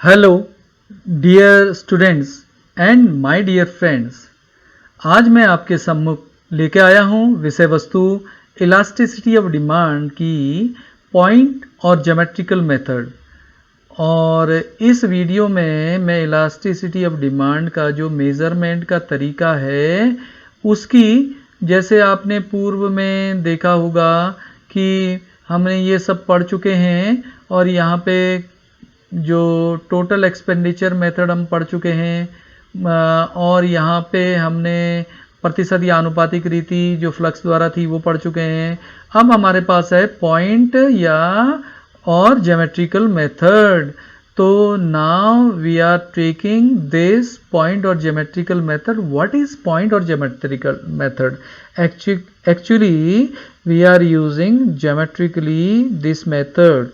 Hello dear students and my dear friends. आज मैं आपके सम्मुख लेके आया हूँ विषय वस्तु इलास्टिसिटी ऑफ डिमांड की पॉइंट और ज्योमेट्रिकल मेथड। और इस वीडियो में मैं इलास्टिसिटी ऑफ डिमांड का जो मेज़रमेंट का तरीका है उसकी, जैसे आपने पूर्व में देखा होगा कि हमने ये सब पढ़ चुके हैं और यहाँ पे जो टोटल एक्सपेंडिचर मेथड हम पढ़ चुके हैं और यहाँ पे हमने प्रतिशत या आनुपातिक रीति जो फ्लक्स द्वारा थी वो पढ़ चुके हैं। अब हमारे पास है पॉइंट या और ज्योमेट्रिकल मेथड। तो now we are taking this point और geometrical method. What is point और geometrical method? Actually we are using geometrically this method.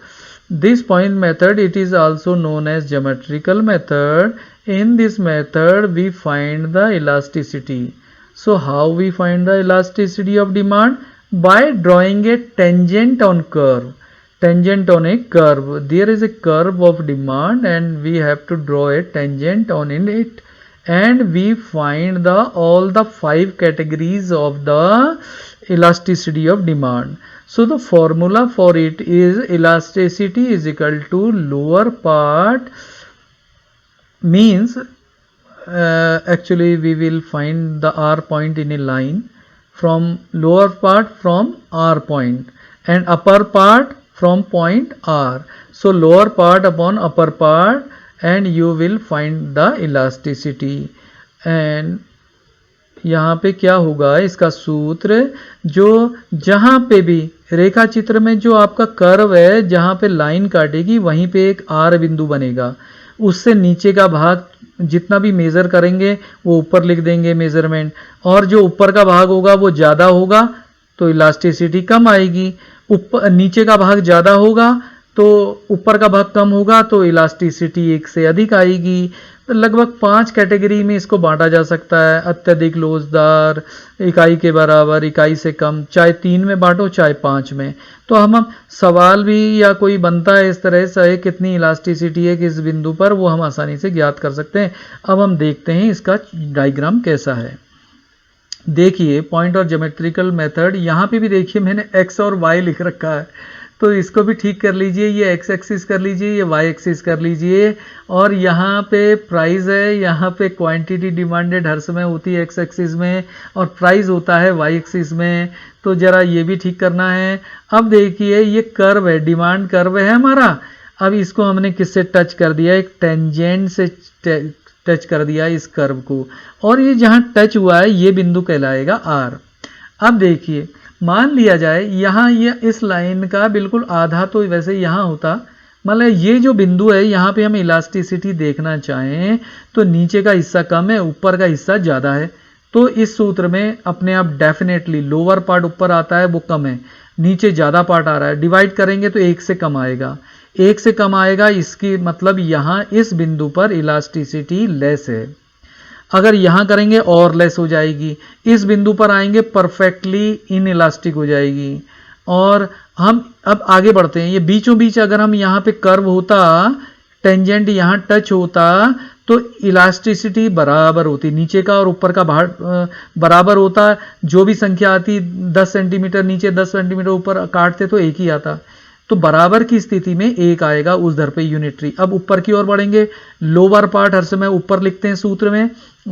This point method, it is also known as geometrical method. In this method we find the elasticity. So how we find the elasticity of demand? By drawing a tangent on curve. Tangent on a curve. There is a curve of demand and we have to draw a tangent on it, and we find all the 5 categories of the elasticity of demand. So the formula for it is elasticity is equal to lower part, means actually we will find the R point in a line from lower part from R point and upper part from point R. So lower part upon upper part and you will find the elasticity. And यहाँ पे क्या होगा, इसका सूत्र जो जहाँ पे भी रेखा चित्र में जो आपका कर्व है जहाँ पे लाइन काटेगी वहीं पे एक आर बिंदु बनेगा। उससे नीचे का भाग जितना भी मेज़र करेंगे वो ऊपर लिख देंगे मेज़रमेंट, और जो ऊपर का भाग होगा वो ज़्यादा होगा तो इलास्टिसिटी कम आएगी। ऊपर नीचे का भाग ज़्यादा होगा तो ऊपर का भाग कम होगा तो इलास्टिसिटी 1 से अधिक आएगी। तो लगभग 5 कैटेगरी में इसको बांटा जा सकता है। अत्यधिक लोचदार, इकाई के बराबर, इकाई से कम, चाहे 3 में बांटो चाहे 5 में। तो हम सवाल भी या कोई बनता है इस तरह से कितनी इलास्टिसिटी है किस बिंदु पर, वो हम आसानी से ज्ञात कर सकते हैं। अब हम देखते हैं इसका डायग्राम कैसा है। देखिए पॉइंट और ज्योमेट्रिकल मेथड, यहाँ पे भी देखिए मैंने x और y लिख रखा है, तो इसको भी ठीक कर लीजिए। ये x एक्सिस कर लीजिए, ये y एक्सिस कर लीजिए, और यहाँ पे प्राइस है, यहाँ पे क्वांटिटी डिमांडेड हर समय होती है x एक्सिस में और प्राइस होता है y एक्सिस में। तो ज़रा ये भी ठीक करना है। अब देखिए ये कर्व है, डिमांड कर्व है हमारा। अब इसको हमने किससे टच कर दिया, एक टेंजेंट से टच कर दिया इस कर्व को, और ये जहाँ टच हुआ है ये बिंदु कहलाएगा R। अब देखिए मान लिया जाए यहाँ ये इस लाइन का बिल्कुल आधा तो वैसे यहाँ होता, मतलब ये जो बिंदु है यहाँ पे हम इलास्टिसिटी देखना चाहें तो नीचे का हिस्सा कम है, ऊपर का हिस्सा ज़्यादा है। तो इस सूत्र में अपने आप डेफिनेटली लोअर पार्ट ऊपर आता है वो कम है, नीचे ज़्यादा पार्ट आ रहा है। डिवाइड करेंगे तो 1 से कम आएगा, 1 से कम आएगा, इसकी मतलब यहाँ इस बिंदु पर इलास्टिसिटी लेस है। अगर यहाँ करेंगे और लेस हो जाएगी, इस बिंदु पर आएंगे परफेक्टली इन इलास्टिक हो जाएगी। और हम अब आगे बढ़ते हैं। ये बीचों बीच अगर हम यहाँ पे कर्व होता, टेंजेंट यहाँ टच होता तो इलास्टिसिटी बराबर होती, नीचे का और ऊपर का भाग बराबर होता। जो भी संख्या आती 10 सेंटीमीटर नीचे 10 सेंटीमीटर ऊपर काटते तो एक ही आता, तो बराबर की स्थिति में 1 आएगा उस दर पे यूनिटरी। अब ऊपर की ओर बढ़ेंगे, लोअर पार्ट हर समय ऊपर लिखते हैं सूत्र में,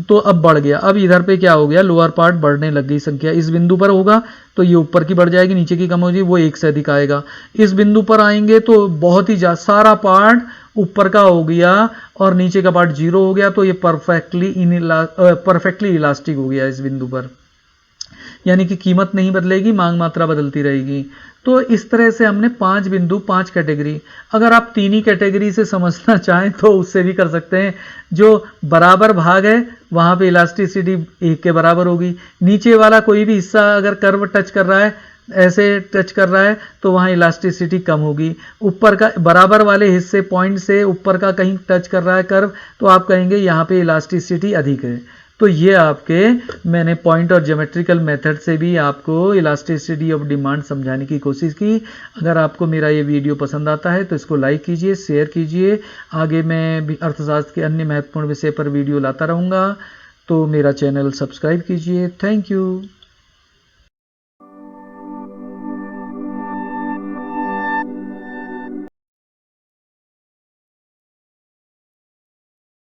तो अब बढ़ गया। अब इधर पे क्या हो गया, लोअर पार्ट बढ़ने लग गई, संख्या इस बिंदु पर होगा तो ये ऊपर की बढ़ जाएगी, नीचे की कम हो जाएगी, वो 1 से अधिक आएगा। इस बिंदु पर आएंगे तो बहुत ही ज्यादा सारा पार्ट ऊपर का हो गया और नीचे का पार्ट 0 हो गया, तो ये परफेक्टली इलास्टिक हो गया इस बिंदु पर। यानी कि कीमत नहीं बदलेगी, मांग मात्रा बदलती रहेगी। तो इस तरह से हमने 5 बिंदु 5 कैटेगरी। अगर आप 3 ही कैटेगरी से समझना चाहें तो उससे भी कर सकते हैं। जो बराबर भाग है वहाँ पे इलास्टिसिटी 1 के बराबर होगी। नीचे वाला कोई भी हिस्सा अगर कर्व टच कर रहा है, ऐसे टच कर रहा है, तो वहाँ इलास्टिसिटी कम होगी। ऊपर का बराबर वाले हिस्से पॉइंट से ऊपर का कहीं टच कर रहा है कर्व, तो आप कहेंगे यहाँ पे इलास्टिसिटी अधिक है। तो ये आपके मैंने पॉइंट और ज्योमेट्रिकल मेथड से भी आपको इलास्टिसिटी ऑफ डिमांड समझाने की कोशिश की। अगर आपको मेरा ये वीडियो पसंद आता है तो इसको लाइक कीजिए, शेयर कीजिए। आगे मैं भी अर्थशास्त्र के अन्य महत्वपूर्ण विषय पर वीडियो लाता रहूँगा, तो मेरा चैनल सब्सक्राइब कीजिए। Thank you.